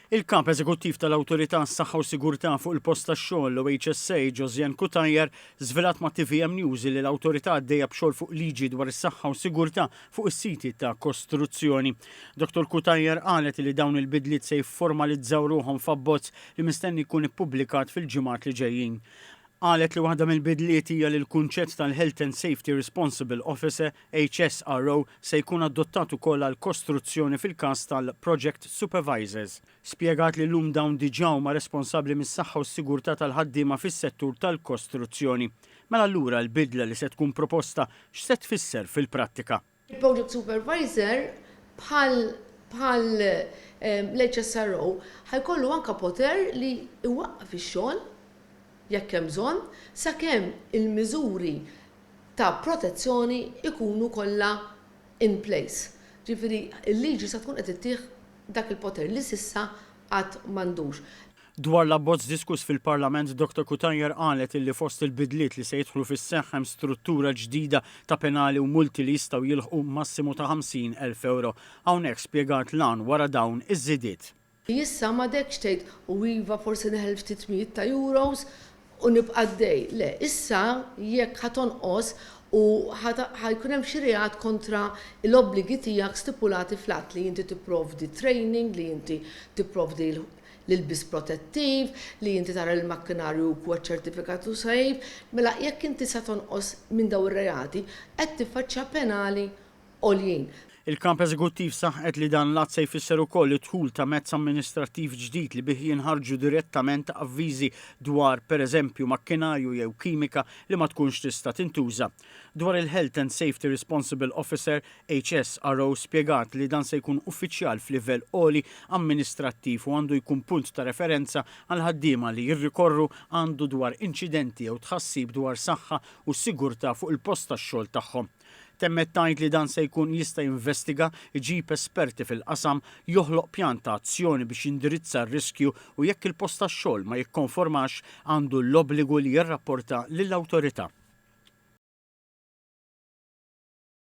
Il-Kap Eżekuttiv tal-Awtorità s-Saħħa u Sigurtà fuq il-Post tax-xogħol OHSA Josiane Cutajer żvelat ma' TVM News li l-awtorità għaddejja b'xogħol fuq liġi dwar is-saħħa u sigurtà fuq is-siti ta' kostruzzjoni. Dr. Cutajer qalet li dawn il-bidliet se jifformalizzaw ruħhom f'abbozz li mistenni jkun ippubblikat fil-ġimgħat li ġejjin. Qalet li waħda mill-bidliet hija li l-kunċett tal-Health and Safety Responsible Officer HSRO se jkun adottat ukoll għal kostruzzjoni fil-każ tal-Project Supervisors. Spjegat li llum dawn diġà huma responsabbli mis-saħħa u s-sigurtà tal-ħaddiema fis-settur tal-kostruzzjoni. Mela allura l-bidla li se tkun proposta x'se tfisser fil-prattika? Il-Project Supervisor bħal l-HSRO ħajkollu anke poter li iwaqqaf ix-xogħol jekk hemm bżonn sakemm il-miżuri ta' protezzjoni ikunu kollha in place. Ġifieri il-liġi se tkun qed ittieħ dak il-poter li s'issa qatt m'għandux. Dwar l-abbozz diskuss fil-Parlament, Dr. Cutajer qalet illi fost il-bidliet li se jidħlu fis-seħħ hemm struttura ġdida ta' penali u multi li jistgħu jilħqu massimu ta' 50,000 euro. Hawnhekk spjegat lan wara dawn iż-żidiet. Issa ma dekx tgħid u iva forsi neħel ftit mijiet ta' euros u nibqa' għaddej. Le, issa jekk ħatonqos u ħajkun hemm xi reat kontra l-obbligi tiegħek stipulati fl-att li inti tipprovdi training, li inti tipprovdi l-ilbis protettiv, li inti tara l-makkinarju huwa ċertifikatu safe, mela jekk inti se tonqos minn dawn ir-reati qed tiffaċċja penali għoljin. Il-Kap Eżekuttiv saħqet li dan l-att se jfisser ukoll id-dħul ta' mezz amministrattiv ġdid li bih jinħarġu direttament avviżi dwar pereżempju makkinarju jew kimika li ma tkunx tista' tintuża. Dwar il-Health and Safety Responsible Officer HSRO spjegat li dan se jkun uffiċjal f'livell għoli amministrattiv u għandu jkun punt ta' referenza għal ħaddiema li jirrikorru għandu dwar inċidenti jew tħassib dwar saħħa u sigurtà fuq il-post tax-xogħol tagħhom. Temmet tajt li dan se jkun jista' jinvestiga, iġib esperti fil-qasam, joħloq pjan ta' azzjoni biex jindirizza r-riskju u jekk il-post tax-xogħol ma jikkonformax għandu l-obbligu li jirrapporta lill-awtorità.